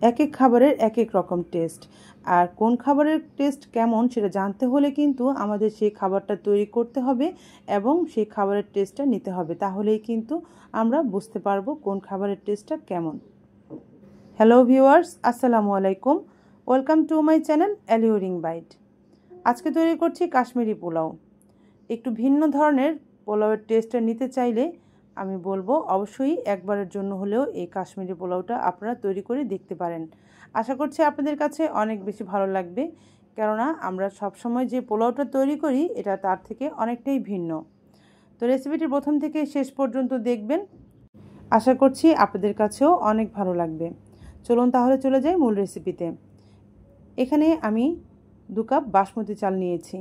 এক এক খাবারের এক এক রকম টেস্ট, আর কোন খাবারের টেস্ট কেমন সেটা জানতে হলে কিন্তু আমাদের সেই খাবারটা তৈরি করতে হবে এবং সেই খাবারের টেস্টটা নিতে হবে, তাহলেই কিন্তু আমরা বুঝতে পারবো কোন খাবারের টেস্টটা কেমন। হ্যালো ভিউয়ার্স, আসসালামু আলাইকুম, welcome to my channel alluring byte. আজকে তৈরি করছি কাশ্মীরি পোলাও। একটু ভিন্ন ধরনের পোলাওয়ের টেস্টটা নিতে চাইলে আমি বলবো অবশ্যই একবারের জন্য হলেও এই কাশ্মীরি পোলাওটা আপনারা তৈরি করে দেখতে পারেন। আশা করছি আপনাদের কাছে অনেক বেশি ভালো লাগবে, কেননা আমরা সবসময় যে পোলাওটা তৈরি করি এটা তার থেকে অনেকটাই ভিন্ন। তো রেসিপিটি প্রথম থেকে শেষ পর্যন্ত দেখবেন, আশা করছি আপনাদের কাছেও অনেক ভালো লাগবে। চলুন তাহলে চলে যাই মূল রেসিপিতে। এখানে আমি 2 কাপ বাসমতি চাল নিয়েছি।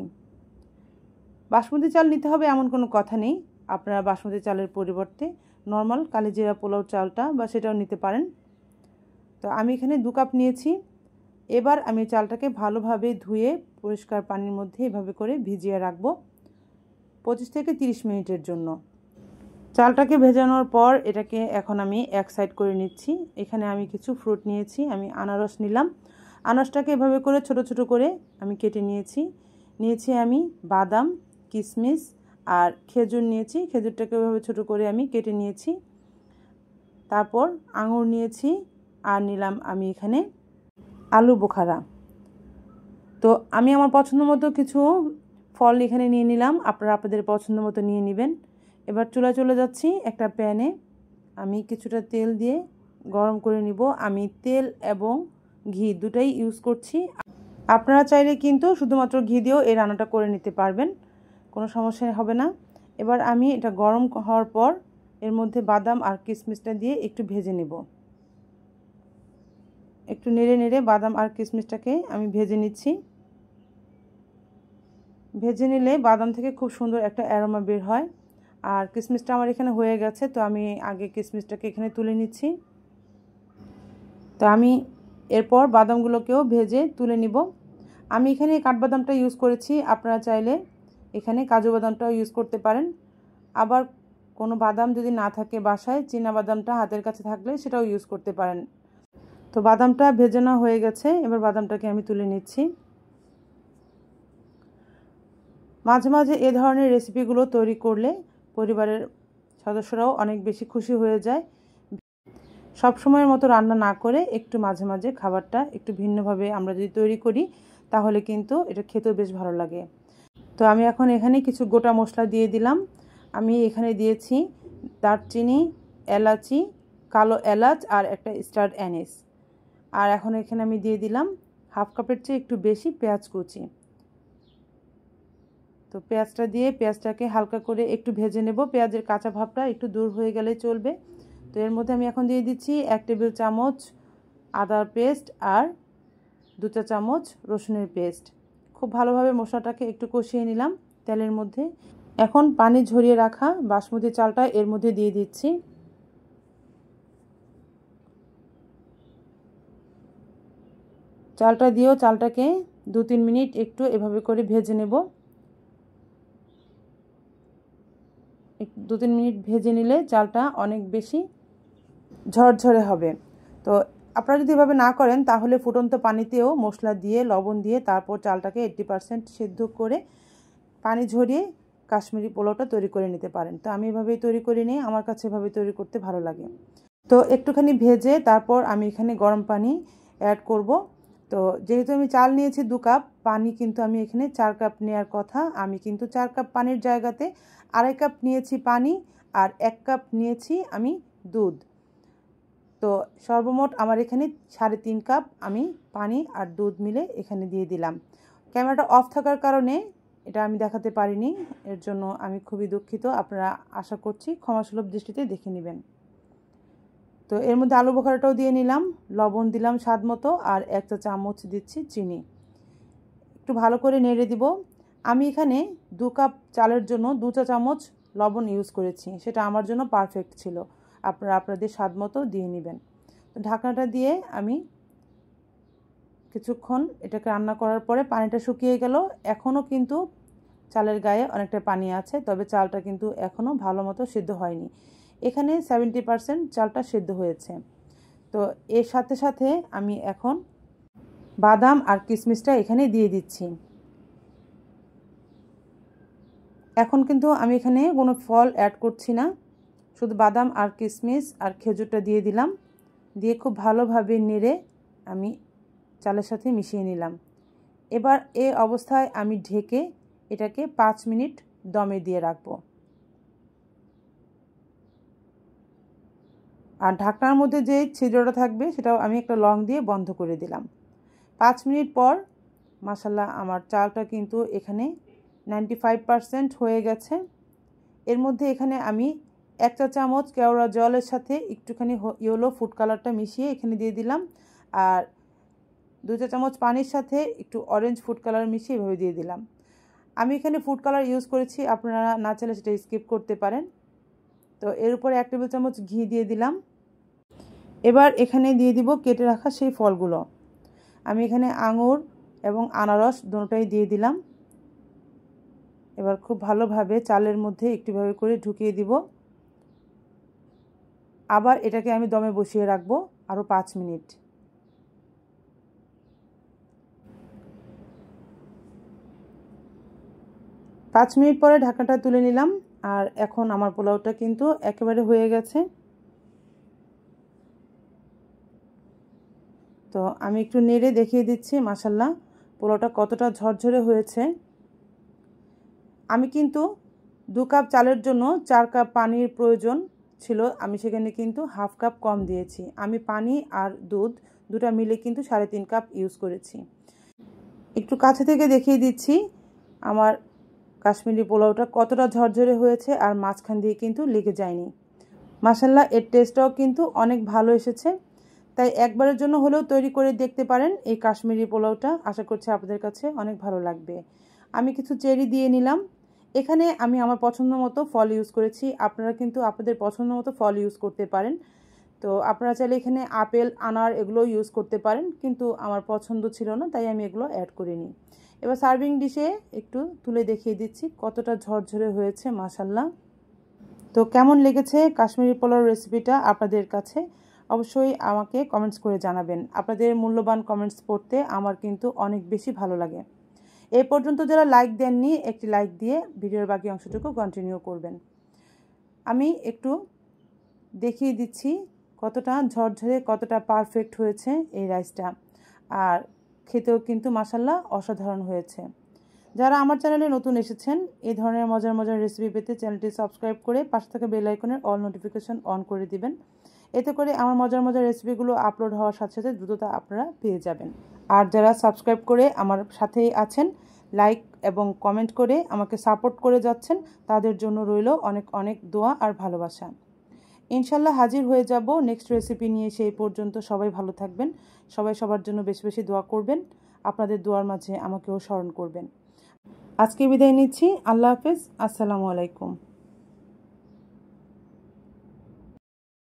বাসমতি চাল নিতে হবে এমন কোনো কথা নেই, আপনারা বাসমতি চালের পরিবর্তে নর্মাল কালিজিরা পোলাও চালটা বা সেটাও নিতে পারেন। তো আমি এখানে 2 কাপ নিয়েছি। এবার আমি চালটাকে ভালোভাবে ধুয়ে পরিষ্কার পানির মধ্যে এভাবে করে ভিজিয়ে রাখবো 25 থেকে 30 মিনিটের জন্য। চালটাকে ভেজানোর পর এটাকে এখন আমি এক সাইড করে নিচ্ছি। এখানে আমি কিছু ফ্রুট নিয়েছি, আমি আনারস নিলাম। আনারসটাকে এভাবে করে ছোট ছোট করে আমি কেটে নিয়েছি আমি বাদাম, কিশমিশ আর খেজুর নিয়েছি। খেজুরটাকে এভাবে ছোট করে আমি কেটে নিয়েছি। তারপর আঙুর নিয়েছি আর নিলাম আমি এখানে আলু বোখারা। তো আমি আমার পছন্দ মতো কিছু ফল এখানে নিয়ে নিলাম, আপনারা আপনাদের পছন্দ মতো নিয়ে নেবেন। এবার চুলায় চলে যাচ্ছি। একটা প্যানে আমি কিছুটা তেল দিয়ে গরম করে নিব। আমি তেল এবং ঘি দুটাই ইউজ করছি। আপনারা চাইলে কিন্তু শুধুমাত্র ঘি দিয়েও এই রান্নাটা করে নিতে পারবেন, কোনো সমস্যা হবে না। এবার আমি এটা গরম হওয়ার পর এর মধ্যে বাদাম আর কিশমিশটা দিয়ে একটু ভেজে নেব। একটু নেড়ে নেড়ে বাদাম আর কিশমিশটাকে আমি ভেজে নিচ্ছি। ভেজে নিলে বাদাম থেকে খুব সুন্দর একটা অ্যারোমা বের হয়। আর কিশমিশটা আমার এখানে হয়ে গেছে, তো আমি আগে কিশমিশটাকে এখানে তুলে নিচ্ছি। তো আমি এরপর বাদামগুলোকেও ভেজে তুলে নিব। আমি এখানে কাঠবাদামটা ইউজ করেছি, আপনারা চাইলে এখানে কাজু বাদামটাও ইউজ করতে পারেন। আবার কোনো বাদাম যদি না থাকে বাসায়, চীনা বাদামটা হাতের কাছে থাকলে সেটাও ইউজ করতে পারেন। তো বাদামটা ভেজে নেওয়া হয়ে গেছে, এবার বাদামটাকে আমি তুলে নিচ্ছি। মাঝে মাঝে এ ধরনের রেসিপিগুলো তৈরি করলে পরিবারের সদস্যরাও অনেক বেশি খুশি হয়ে যায়। সব সময়ের মতো রান্না না করে একটু মাঝে মাঝে খাবারটা একটু ভিন্নভাবে আমরা যদি তৈরি করি তাহলে কিন্তু এটা খেতেও বেশ ভালো লাগে। তো আমি এখন এখানে কিছু গোটা মশলা দিয়ে দিলাম। আমি এখানে দিয়েছি দারচিনি, এলাচি, কালো এলাচ আর একটা স্টার অ্যানিস। আর এখন এখানে আমি দিয়ে দিলাম হাফ কাপের চেয়ে একটু বেশি পেঁয়াজ কুচি। তো পেঁয়াজটা দিয়ে পেঁয়াজটাকে হালকা করে একটু ভেজে নেব, পেঁয়াজের কাঁচা ভাবটা একটু দূর হয়ে গেলে চলবে। তো এর মধ্যে আমি এখন দিয়ে দিচ্ছি 1 টেবিল চামচ আদার পেস্ট আর 2 চা চামচ রসুনের পেস্ট। খুব ভালোভাবে মশলাটাকে একটু কষিয়ে নিলাম তেলের মধ্যে। এখন পানি ঝরিয়ে রাখা বাসমতি চালটা এর মধ্যে দিয়ে দিচ্ছি। চালটা দিয়েও চালটাকে 2-3 মিনিট একটু এভাবে করে ভেজে নেব। 2-3 মিনিট ভেজে নিলে চালটা অনেক বেশি ঝরঝরে হবে। তো আপনারা যদি এভাবে না করেন তাহলে ফুটন্ত পানিতেও মশলা দিয়ে লবণ দিয়ে তারপর চালটাকে 80% সেদ্ধ করে পানি ঝরিয়ে কাশ্মীরি পোলাওটা তৈরি করে নিতে পারেন। তো আমি এভাবেই তৈরি করে নিই, আমার কাছে এভাবে তৈরি করতে ভালো লাগে। তো একটুখানি ভেজে তারপর আমি এখানে গরম পানি অ্যাড করব। তো যেহেতু আমি চাল নিয়েছি 2 কাপ, পানি কিন্তু আমি এখানে 4 কাপ নেওয়ার কথা। আমি কিন্তু 4 কাপ পানির জায়গাতে 2.5 কাপ নিয়েছি পানি আর 1 কাপ নিয়েছি আমি দুধ। তো সর্বমোট আমার এখানে 3.5 কাপ আমি পানি আর দুধ মিলে এখানে দিয়ে দিলাম। ক্যামেরাটা অফ থাকার কারণে এটা আমি দেখাতে পারিনি, এর জন্য আমি খুবই দুঃখিত। আপনারা আশা করছি ক্ষমাসুলভ দৃষ্টিতে দেখে নেবেন। তো এর মধ্যে আলু বোখারাটাও দিয়ে নিলাম, লবণ দিলাম স্বাদ মতো আর 1 চা চামচ দিচ্ছি চিনি। একটু ভালো করে নেড়ে দিব। আমি এখানে 2 কাপ চালের জন্য 2 চা চামচ লবণ ইউজ করেছি, সেটা আমার জন্য পারফেক্ট ছিল। আপনারা আপনাদের স্বাদ মতো দিয়ে নেবেন। তো ঢাকনাটা দিয়ে আমি কিছুক্ষণ এটাকে রান্না করার পরে পানিটা শুকিয়ে গেল। এখনও কিন্তু চালের গায়ে অনেকটা পানি আছে, তবে চালটা কিন্তু এখনও ভালো মতো সিদ্ধ হয়নি। এখানে 70% চালটা সিদ্ধ হয়েছে। তো তো এর সাথে সাথে আমি এখন বাদাম আর কিশমিশটা এখানে দিয়ে দিচ্ছি। এখন কিন্তু আমি এখানে কোনো ফল অ্যাড করছি না, শুধু বাদাম আর কিশমিশ আর খেজুরটা দিয়ে দিলাম। দিয়ে খুব ভালোভাবে নেড়ে আমি চালের সাথে মিশিয়ে নিলাম। এবার এই অবস্থায় আমি ঢেকে এটাকে 5 মিনিট দমে দিয়ে রাখবো। আর ঢাকনার মধ্যে যে ছিদ্রটা থাকবে সেটাও আমি একটা লং দিয়ে বন্ধ করে দিলাম। 5 মিনিট পর মাশাআল্লাহ আমার চালটা কিন্তু এখানে 95% হয়ে গেছে। এর মধ্যে এখানে আমি 1 চা চামচ কেওড়া জলের সাথে একটুখানি ইয়েলো ফুড কালারটা মিশিয়ে এখানে দিয়ে দিলাম। আর 2 চা চামচ পানির সাথে একটু অরেঞ্জ ফুড কালার মিশিয়ে এভাবে দিয়ে দিলাম। আমি এখানে ফুড কালার ইউজ করেছি, আপনারা না চাইলে সেটা স্কিপ করতে পারেন। তো এর উপরে 1 টেবিল চামচ ঘি দিয়ে দিলাম। এবার এখানে দিয়ে দিব কেটে রাখা সেই ফলগুলো। আমি এখানে আঙুর এবং আনারস দুটোটাই দিয়ে দিলাম। এবার খুব ভালোভাবে চালের মধ্যে একটুভাবে করে ঢুকিয়ে দিব। আবার এটাকে আমি দমে বসিয়ে রাখবো আরও 5 মিনিট। পাঁচ মিনিট পরে ঢাকাটা তুলে নিলাম। আর এখন আমার পোলাওটা কিন্তু একেবারে হয়ে গেছে। তো আমি একটু নেড়ে দেখিয়ে দিচ্ছি মাশাআল্লাহ পোলাওটা কতটা ঝরঝরে হয়েছে। আমি কিন্তু 2 কাপ চালের জন্য 4 কাপ পানির প্রয়োজন ছিল, আমি সেখানে কিন্তু হাফ কাপ কম দিয়েছি। আমি পানি আর দুধ দুটা মিলে কিন্তু 3.5 কাপ ইউজ করেছি। একটু কাছে থেকে দেখিয়ে দিচ্ছি আমার কাশ্মীরি পোলাওটা কতটা ঝরঝরে হয়েছে আর মাঝখান দিয়ে কিন্তু লেগে যায়নি। মাশাআল্লাহ এর টেস্টটাও কিন্তু অনেক ভালো এসেছে। তাই একবারের জন্য হলেও তৈরি করে দেখতে পারেন এই কাশ্মীরি পোলাওটা। আশা করছি আপনাদের কাছে অনেক ভালো লাগবে। আমি কিছু চেরি দিয়ে নিলাম। এখানে আমি আমার পছন্দ মতো ফল ইউজ করেছি, আপনারা কিন্তু আপনাদের পছন্দ মতো ফল ইউজ করতে পারেন। তো আপনারা চাইলে এখানে আপেল আনার এগুলো ইউজ করতে পারেন, কিন্তু আমার পছন্দ ছিল না তাই আমি এগুলো অ্যাড করিনি। এবার সার্ভিং ডিশে একটু তুলে দেখিয়ে দিচ্ছি কতটা ঝরঝরে হয়েছে মাশাআল্লাহ। তো কেমন লেগেছে কাশ্মীরি পোলাও রেসিপিটা আপনাদের কাছে অবশ্যই আমাকে কমেন্টস করে জানাবেন। আপনাদের মূল্যবান কমেন্টস পড়তে আমার কিন্তু অনেক বেশি ভালো লাগে। এই পর্যন্ত যারা লাইক দেননি একটি লাইক দিয়ে ভিডিওর বাকি অংশটুকু কন্টিনিউ করবেন। আমি একটু দেখিয়ে দিচ্ছি কতটা ঝরঝরে কতটা পারফেক্ট হয়েছে এই রাইসটা। আর খেতেও কিন্তু মাশাআল্লাহ অসাধারণ হয়েছে। যারা আমার চ্যানেলে নতুন এসেছেন এই ধরনের মজার মজার রেসিপি পেতে চ্যানেলটি সাবস্ক্রাইব করে পাশে থাকা বেল আইকনের অল নোটিফিকেশন অন করে দিবেন। এতে করে আমার মজার মজার রেসিপিগুলো আপলোড হওয়ার সাথে সাথে দ্রুত আপনারা পেয়ে যাবেন। আর যারা সাবস্ক্রাইব করে আমার সাথেই আছেন, লাইক এবং কমেন্ট করে আমাকে সাপোর্ট করে যাচ্ছেন, তাদের জন্য রইল অনেক অনেক দোয়া আর ভালোবাসা। ইনশাল্লাহ হাজির হয়ে যাব নেক্সট রেসিপি নিয়ে। সেই পর্যন্ত সবাই ভালো থাকবেন, সবাই সবার জন্য বেশি বেশি দোয়া করবেন, আপনাদের দোয়ার মাঝে আমাকেও স্মরণ করবেন। আজকে বিদায় নিচ্ছি। আল্লাহ হাফেজ। আসসালামু আলাইকুম।